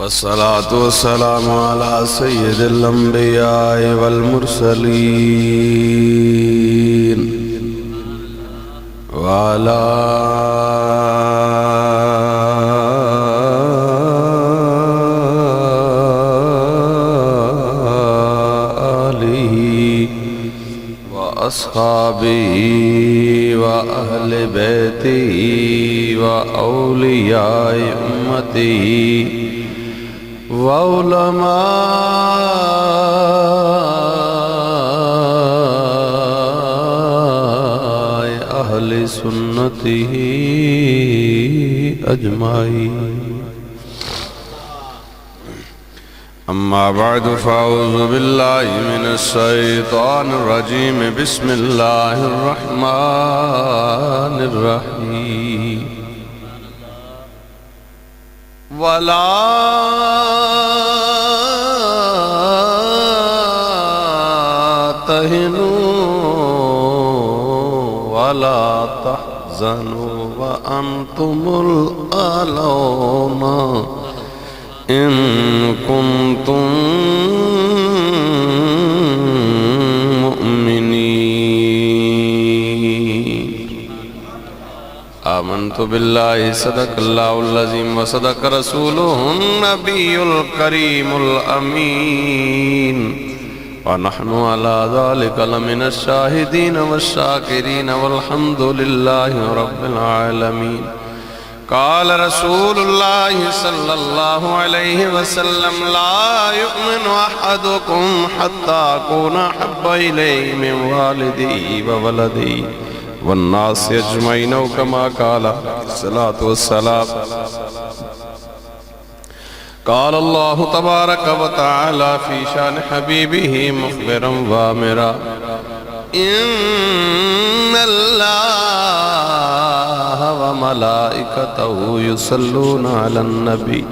والصلاة والسلام على سيد الأنبياء والمرسلين وعلى آله وأصحابه وأهل بيته وأولياء أمته وعلماء أهل سنته أجمعين. أما بعد فأعوذ بالله من الشيطان الرجيم. بسم الله الرحمن الرحيم. ولا تهنوا ولا تحزنوا وأنتم الأعلون إن كنتم مؤمنين. آمنت بالله صدق الله العظيم وصدق رسوله النبي الكريم الأمين ونحن على ذلك لمن الشاهدين والشاكرين والحمد لله رب العالمين. قال رسول الله صلى الله عليه وسلم لا يؤمن أحدكم حتى أكون أحب إليه من والدي وولدي والناس يجمعين كما قال الصلاة والسلام. قال الله تبارك وتعالى في شان حبيبه مخبرا وامرا إن الله وملائكته يصلون على النبي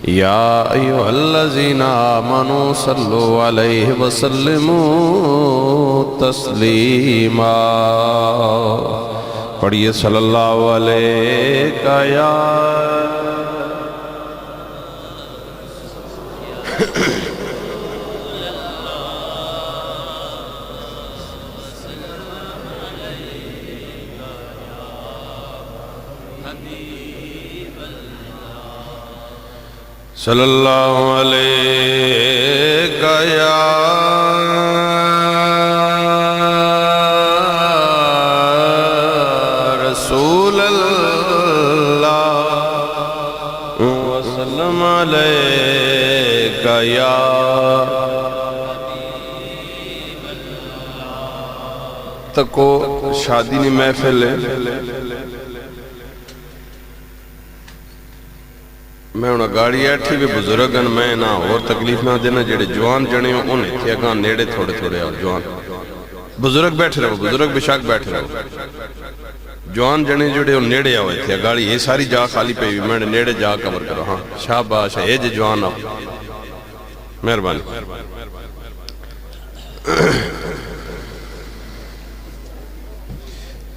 يا أيها الذين آمنوا صلوا عليه وسلموا تسلیما. پڑھیے صلی اللہ علیہ یا صلی اللہ علیہ یا رسول اللہ وسلم علیہ یا تکو شادی نہیں محفل ہے. میں انہاں گاڑی ایٹھی بھی بزرگن میں نہ اور تکلیف نہ دینا. جڑے جوان جنے ہوں انہیں تھے اگاں نیڑے تھوڑے تھوڑے اور جوان بزرگ بیٹھے رہو, بزرگ بشاک بیٹھے رہو. جوان جنے جڑے ہوں نیڑے ہوئے تھے گاڑی یہ ساری جا خالی پہ بھی میں نیڑے جا کور کرو. ہاں شاباش ہے جے جوان آپ مہربانی.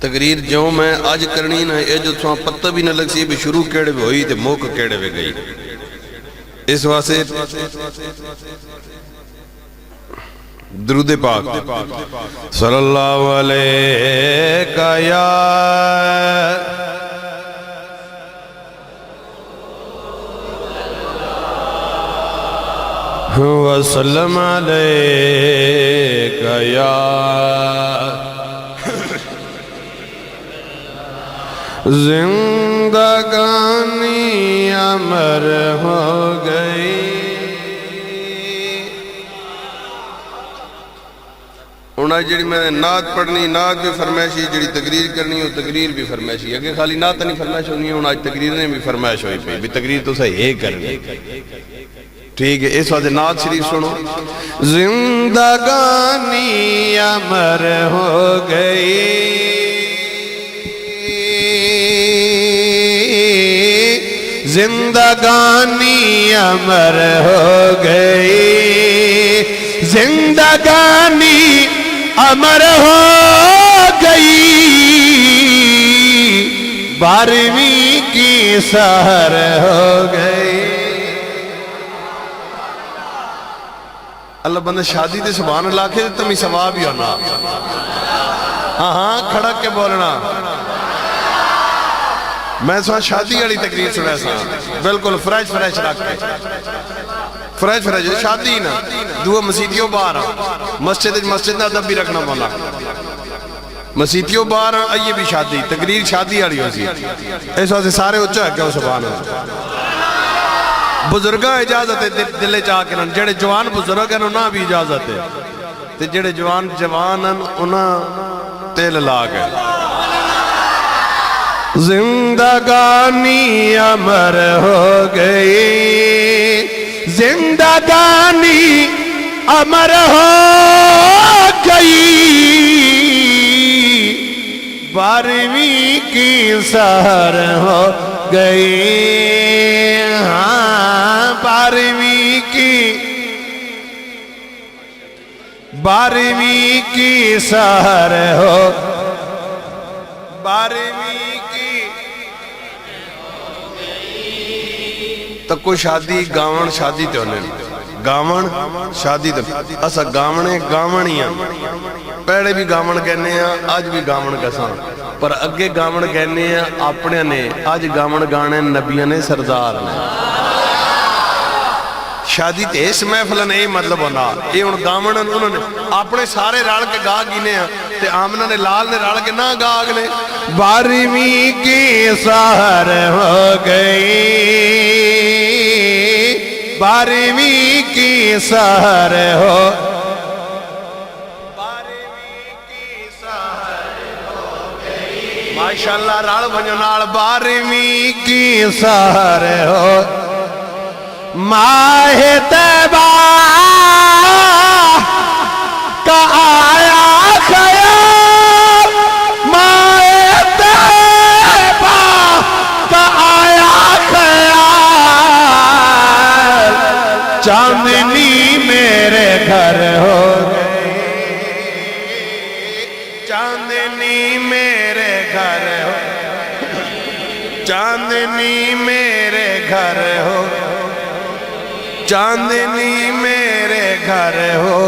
تقریر جو میں آج کرنی نا اے جو تھوڑا پتہ بھی نہ لگ سی بھی شروع کیڑے بھی ہوئی تے موقع کیڑے بھی گئی. اس واسے درود پاک صلی اللہ علیہ یا وسلم علیہ یا زندگانی امر ہو گئی. انہاں جڑی میں نعت پڑھنی نعت بھی فرمائشی, جڑی تقریر کرنی ہو تقریر بھی فرمائشی. اگر خالی نعت نہیں فرمائش ہونی ہے, انہاں آج تقریر نے بھی فرمائش ہوئی پہ بھی تقریر تو صحیح ہے کرنی. ٹھیک ہے اس واسطے نعت شریف سنو. زندگانی امر ہو گئی زندگانی امر ہو گئی زندگانی امر ہو گئی بارہویں کی سحر ہو گئی اللہ بندہ شادی دے سبحان اللہ کے تمہیں ثواب ہی ہونا. ہاں کھڑک کے بولنا. میں سوہاں شادی والی تقریر سنا سا بالکل فریش رکھ کے فریش شادی نا دو مسیتیوں باہر مسجد نہ ادب بھی رکھنا پڑنا. مسیتیوں باہر آئیے بھی شادی تقریر شادی والی ہو سی اس واسطے سارے اچھا ہے کہ سبحان اللہ. بزرگاں اجازت ہے دلے چاہ کے جڑے جوان بزرگ ہیں انہاں بھی اجازت ہے تے جڑے جوان ہیں انہاں تیل لا کے. زندگانی امر ہو گئی زندگانی امر ہو گئی 12ویں کی سحر ہو گئی. ہاں 12ویں کی سحر ہو 12ویں کی تو کوئی شادی گاون شادی تے ہونے گاون شادی تے اسا گاونے گاونیاں پہلے بھی گاون کہنے ہیں آج بھی گاون کساں پر اگے گاون کہنے ہیں اپنے نے آج گاون گانے نبیوں نے سردار نے. شادی تے اس محفل نے یہ مطلب ہونا یہ ان گاون انہوں نے اپنے سارے رال کے گا گینے ہیں تے آمنہ نے لال نے رال کے نہ گا گنے. 12ویں کی سحر ہو گئی 12ویں کی سحر ہو 12ویں کی سحر ہو گئی. ماشاءاللہ رال بنجو نال 12ویں کی سحر ہو. ماہ طیبہ کا آیا خیال ماہ طیبہ کا آیا خیال چاندنی میرے گھر ہو گئی چاندنی میرے گھر ہو چاندنی میرے گھر ہو چاندنی میرے گھر ہو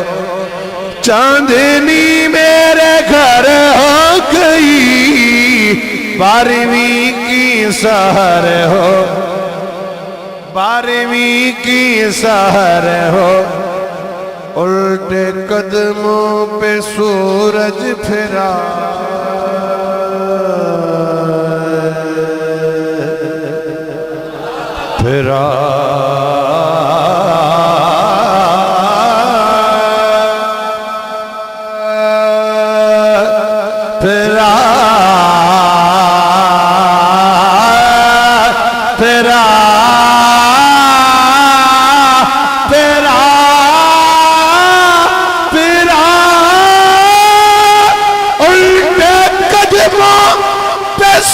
چاندنی میرے گھر ہو گئی 12ویں کی سحر ہو 12ویں کی سحر ہو. الٹے قدموں پہ سورج پھرا پھرا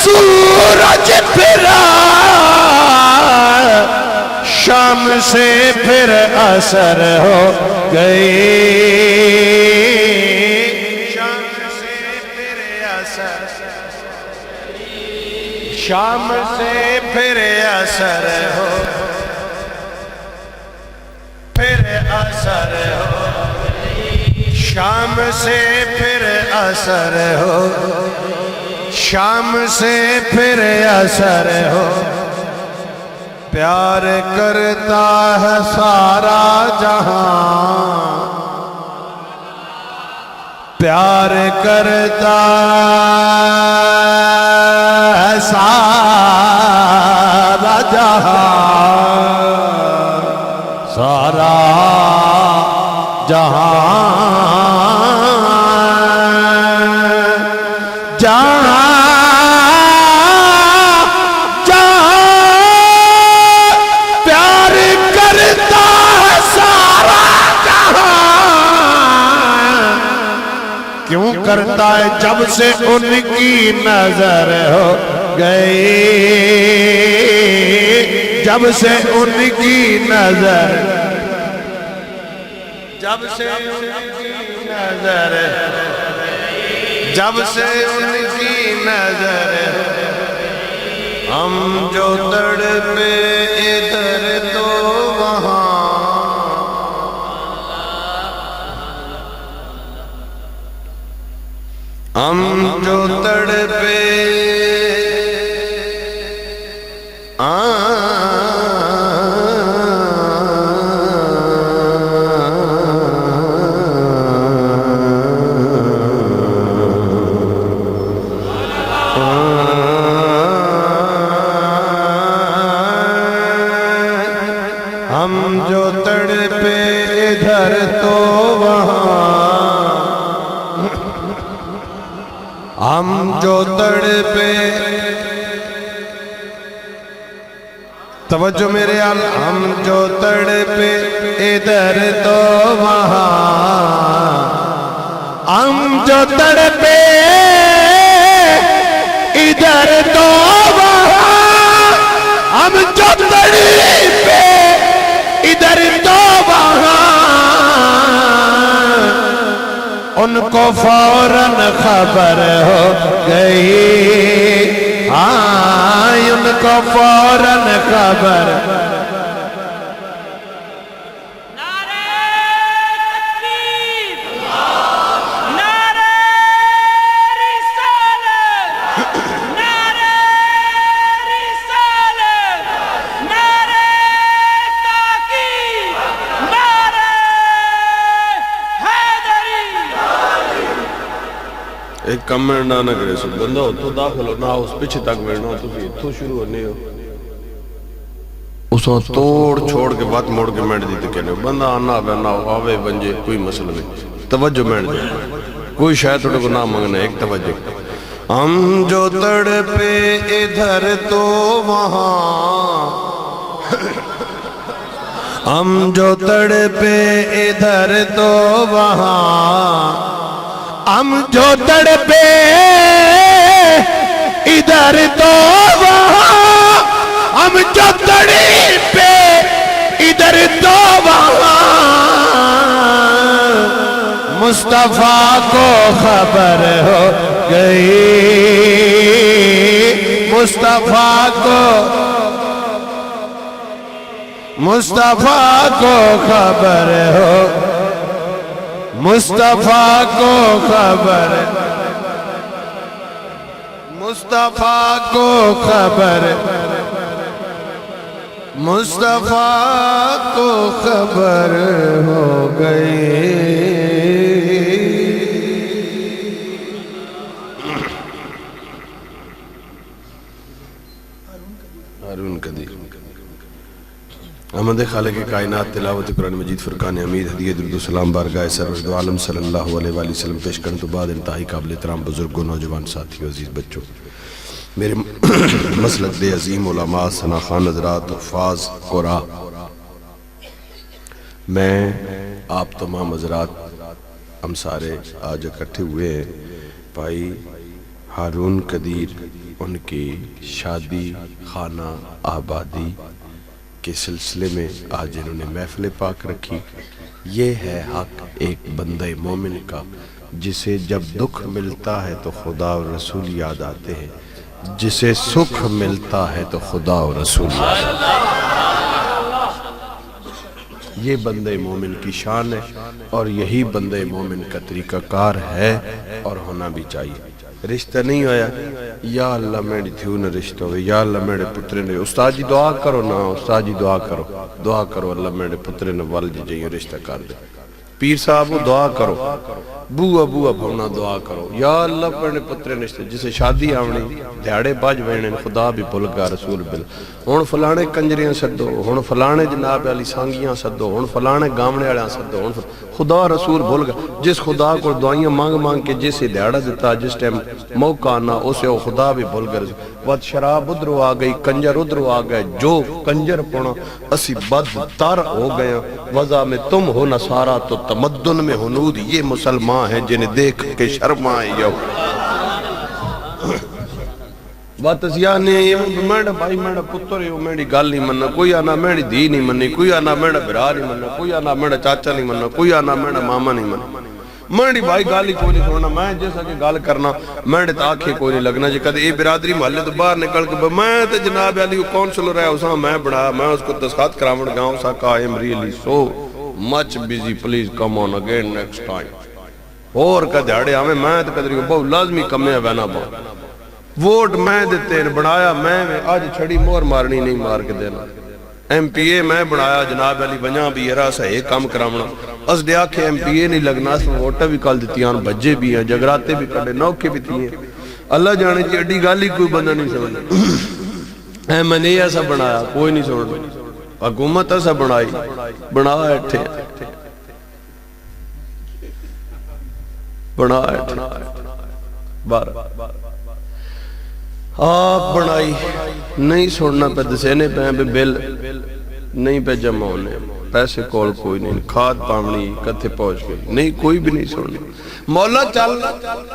سورج پھرا شام سے پھر عصر ہو گئی شام سے پھر عصر شام سے پھر عصر ہو پھر عصر ہو شام سے پھر عصر ہو شام سے پھر عصر ہو. پیار کرتا ہے سارا جہاں پیار کرتا ہے سارا جہاں سارا جہاں کیوں کرتا ہے جب سے ان کی نظر ہو گئی جب سے ان کی نظر جب سے ان کی نظر جب سے ان کی نظر ہم جو تڑپے ادھر تو وہاں ہم جو تڑپے ہم جو تڑپے ادھر تو وہاں، ہم جو تڑپے، توجہ میرے آل، ہم جو تڑپے ادھر تو وہاں، ہم جو تڑپے ادھر تو وہاں، ہم جو تڑپے ادھر تو وہاں، ان کو فوراً خبر ہو گئی، ہاں ان کو فوراً خبر۔ نعرہ تکبیر، نعرہ رسالت، نعرہ رسالت، نعرہ تحقیق، نعرہ حیدری۔ ایک کمنٹ نہ کرے سو بندہ ہو تو داخل ہو نہ اس پیچھے تک بیٹھنا تو بھی تو شروع ہونے ہو اس کو توڑ چھوڑ کے بات موڑ کے میڈ دیتے کہنے بندہ آنا بہنا آوے بنجے کوئی مسئلہ نہیں، توجہ میڈ دے کوئی شاید توڑے کو نہ مانگنا، ایک توجہ۔ ہم جو تڑپے ادھر تو وہاں، ہم جو تڑپے ادھر تو وہاں، ہم جو تڑپے ادھر تو وہاں، ہم جو تڑپے ادھر تو وہاں، مصطفیٰ کو خبر ہو گئی، مصطفیٰ کو خبر ہو، مصطفیٰ کو خبر، مصطفیٰ کو خبر، مصطفیٰ کو خبر ہو گئی۔ ہارون قدیر احمد خالق کائنات تلاوت قرآن مجید فرقان حمید ہدیہ درود و سلام بارگاہ سرور دو عالم صلی اللہ علیہ وآلہ وسلم پیش کرنے تو بعد انتہائی قابل احترام بزرگوں، نوجوان ساتھیوں، عزیز بچوں، میرے مسلک دے عظیم علماء، ثناخان حضرات، حفاظ قراء، میں آپ تمام حضرات ہم سارے آج اکٹھے ہوئے ہیں بھائی ہارون قدیر ان کی شادی خانہ آبادی کے سلسلے میں آج انہوں نے محفل پاک رکھی۔ یہ ہے حق ایک بندہ مومن کا، جسے جب دکھ ملتا ہے تو خدا اور رسول یاد آتے ہیں، جسے سکھ ملتا ہے تو خدا اور رسول یاد آتے ہیں۔ یہ بندہ مومن کی شان ہے اور یہی بندہ مومن کا طریقہ کار ہے اور ہونا بھی چاہیے۔ رشتہ نہیں ہویا، یا اللہ میری تھیو نہ رشتہ ہوئے، یا اللہ میرے پترے نے، استاد جی دعا کرو نا، استاد جی دعا کرو اللہ میرے پترے نے والد جائیں رشتہ کر دے، پیر صاحب دعا کرو، بوہ بھونا دعا کرو، یا اللہ میرے پترے نے، جسے شادی آونی دیاڑے باج وینے خدا بھی بھول گا رسول بل، ہون فلانے کنجریاں سدو، ہون فلانے جناب علی سانگیاں سدو، ہون فلانے گامنے والیاں سدو، خدا رسول بھول گا، جس خدا کو دعائیاں مانگ کے جسے دیاڑا دیتا، جس ٹائم موقع آنا اسے وہ خدا بھی بھول گا رسول۔ وقت شراب ادھر آ گئی، کنجر ادھر آ گئے، جو کنجر پونا اسی بدتر ہو گئے، وضع میں تم ہو نصارہ تو تمدن میں ہنود یہ مسلمان ہیں جنہیں دیکھ کے شرمائے یو۔ بات سیانے میرا بھائی میرا پتر ہے میری گل نہیں مننا، کوئی آنا میری دھی نہیں مننی، کوئی آنا میرا برا نہیں مننا، کوئی آنا میرا چاچا نہیں مننا، کوئی آنا میرا ماما نہیں مننا، میری بھائی گال ہی کوئی نہیں سننا، میں جیسا کہ گال کرنا میرے تاکھے کوئی نہیں لگنا، جی کدے یہ برادری محلے تو باہر نکل کے میں تے جناب علی کونسلر ہے اساں میں بڑا میں اس کو دستخط کراون گاؤں سا کا I am really so much busy, please come on again next time۔ اور کا دیہڑے آویں میں تے قدر بہت لازمی کمے وینا با ووٹ میں دیتے بنایا میں اج چھڑی مور مارنی نہیں مار کے دینا ایم پی اے میں بنایا جناب علی بنیا بھی یرا سا ایک کام کراونا اس دے آکھے ایم پی اے نہیں لگنا اس ووٹاں بھی کل دتیاں بجے بھی ہیں جگراتے بھی کڈے نوکھے بھی تھی ہیں اللہ جانے جی اڈی گل ہی کوئی بندہ نہیں سمجھ اے میں نے ایسا بنایا کوئی نہیں سمجھ حکومت ایسا بنائی بنا اٹھے بنا اٹھے بارہ آپ بنائی نہیں سننا پہ دسینے پہ بل نہیں پہ جمع ہونے پیسے کول کوئی نہیں کھاد پامنی کتھے پہنچ گئی نہیں کوئی بھی نہیں سننی مولا چل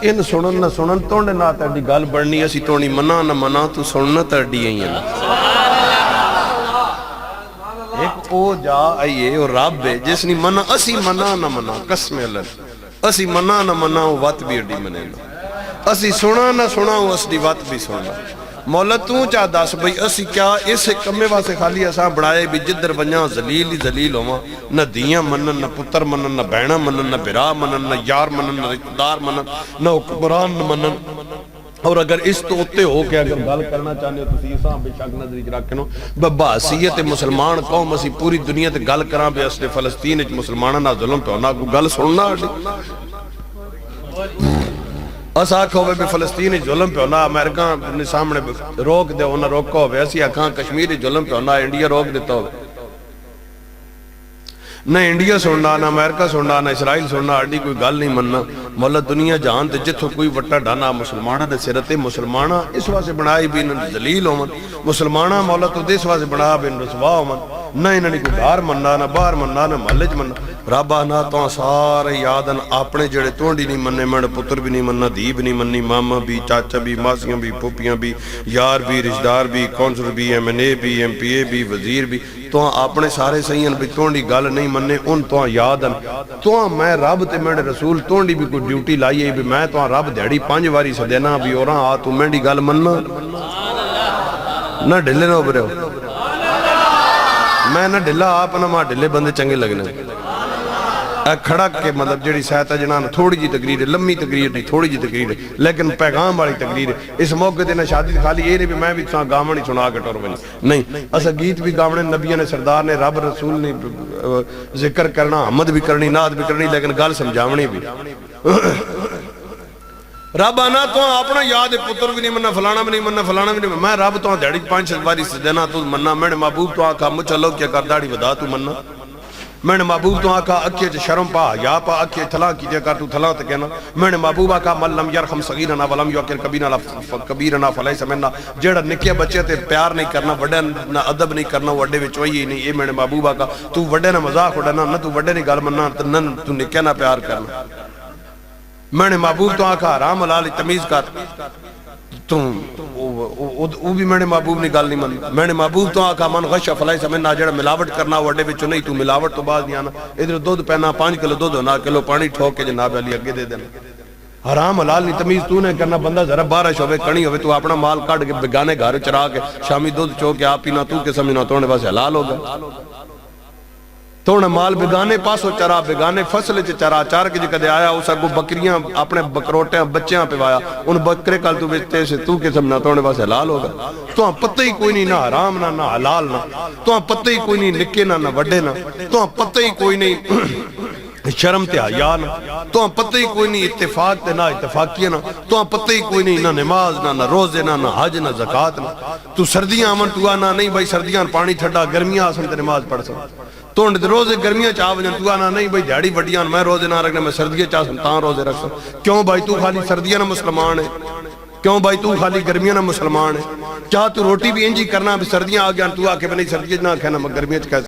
ان سنن نہ سنن توڑے نہ تیڑی گل بڑھنی اسی توڑی منا نہ منا تو سننا تیڑی ہیں ایک او جا آئیے اور رب ہے جس نے منا اسی منا نہ منا قسم اللہ اسی منا نہ منا وہ وات بھی اڈی منے نا اسی سنا نہ سنا وہ اس دی وات بھی سنا مولا تو چاہ داس بھئی اسی کیا اس کمے واسے خالی اساں بڑھائے بھی جدر بنیاں ذلیل ہی ذلیل ہوا نہ دیاں منن نہ پتر منن نہ بہنہ منن نہ برا منن نہ یار منن نہ رشتہ دار منن نہ حکمران منن اور اگر اس تو اتے ہو کہ اگر گل کرنا چاہنے ہو تو سیساں بے شک نظری رکھنو بحثیت مسلمان قوم اسی پوری دنیا تے گل کراں بے اصل فلسطین وچ مسلماناں نہ ظلم پہ ہونا کو گل سننا اس آکھا ہوئے بھی فلسطینی ظلم پہ ہونا امریکہ نے سامنے روک دے ہونا روکا ہوئے اسی آکھاں کشمیری ظلم پہ ہونا انڈیا روک دیتا ہوئے نہ انڈیا سننا نہ امریکہ سننا نہ اسرائیل سننا اڈی کوئی گل نہیں مننا مولا دنیا جہان تے جتھو کوئی وٹا ڈانا مسلمانہ دے سرتے مسلمانہ اس واسے بنائی بھی انہوں ذلیل ہومن مسلمانہ مولا تو دیس واسے بنا بھی انہوں رسوا ہومن نہ انہوں نے کوئی دار مننا نہ باہر مننا نہ محلج مننا رابا نہ تو سارے یادن اپنے جڑے تونڈی نہیں مننے مڑ پتر بھی نہیں مننا دی بھی نہیں مننی ماما بھی چاچا بھی ماسیاں بھی پوپیاں بھی یار بھی رشتہ دار بھی کونسل بھی ایم این اے بھی ایم پی اے بھی وزیر بھی تو اپنے سارے سہین بھی تونڈی گل نہیں مننے ان تو یادن تو میں رب تے میرے رسول تونڈی بھی کوئی ڈیوٹی لائیے بھی میں تو رب دیڑی 5 واری سدینا بھی اوراں آ تو میری گل مننا نہ ڈھلے نہ ابھرے ہو میں نہ ڈھلا آپ نہ ماں ڈھلے بندے چنگے لگنے کھڑک کے مطلب جڑی سہتا جنان تھوڑی جی تقریر ہے لمبی تقریر نہیں تھوڑی جی تقریر ہے لیکن پیغام والی تقریر ہے اس موقع تے نہ شادی خالی یہ نہیں بھی میں بھی گامن ہی سنا کے ٹور بنی نہیں اسا گیت بھی گامنے نبیوں نے سردار نے رب رسول نے ذکر کرنا حمد بھی کرنی نعت بھی کرنی لیکن گل سمجھاونی بھی رب آنا تو اپنا یاد پتر بھی نہیں مننا فلانا بھی نہیں مننا فلانا بھی نہیں میں رب تو دیڑی 5 واری دینا تو مننا میں نے محبوب تو آکھا مجھ چلو کیا کر داڑی ودا تو مننا میں نے محبوب تو آکھا اکھے چھ شرم پا یا پا اکھے تھلا کیجئے کر تو تھلا تے کہنا میں نے محبوب آکھا من لم یرحم صغیرنا ولم یوقر کبیرنا فلیس مننا جیڑا نکے بچے تے پیار نہیں کرنا وڈے نہ ادب نہیں کرنا وڈے وچ وہی نہیں یہ میں نے محبوب آکھا تو وڈے نہ مذاق اڑانا نہ تو وڈے نہیں گل مننا نہ تو نکے نہ پیار کرنا میں نے محبوب تو آکھا حرام حلال تمیز کر تم وہ بھی میں نے محبوب نے گل نہیں منی میں نے محبوب تو آکھا من غش فلائی سمنا جڑا ملاوٹ کرنا وڈے وچوں نہیں تو ملاوٹ تو بعد نہیں آنا ادھر دودھ پہنا 5 کلو دودھ ہونا کلو پانی ٹھوک کے جناب علی اگے دے دینا حرام حلال نہیں تمیز تو نے کرنا بندہ ذرا بارش ہوئے کڑی ہوئے تو اپنا مال کاٹ کے بگانے گھر چرا کے شامی دودھ چو کے آپ پینا تو کے سمجھنا تونے بس حلال ہوگا تونے مال بگانے پاسو چرا بگانے فصل چرا چار کے جکدے آیا اسا کو بکریاں اپنے بکروٹے بچیاں پہ وایا ان بکرے کل تو بیچتے سے تو کے سمجھنا تونے بس حلال ہوگا تو پتہ ہی کوئی نہیں نہ حرام نہ حلال نہ تو پتہ ہی کوئی نہیں نکے نہ وڈے نہ تو پتہ ہی کوئی نہیں شرم تے حیا نہ تو پتہ ہی کوئی نہیں اتفاق تے نہ اتفاقیہ نہ تو پتہ ہی کوئی نہیں نہ نماز نہ روزے نہ حج نہ زکات نہ تو سردیاں امن تو آنا نہیں بھائی سردیاں پانی ٹھڈا گرمیاں آسن تے نماز پڑھ سکتا تو روزے گرمیاں چاہ وجن تو آنا نہیں بھائی دیڑی وڈیاں میں روزے نہ رکھنا میں سردیاں چاہ سنتاں روزے رکھ سکتا کیوں بھائی تو خالی سردیاں نہ مسلمان ہے کیوں بھائی تو خالی گرمیاں نہ مسلمان ہے چاہ تو روٹی بھی انجی کرنا بھی سردیاں آگیا تو آکے بھی نہیں سردیاں نہ کہنا میں گرمیاں چاہ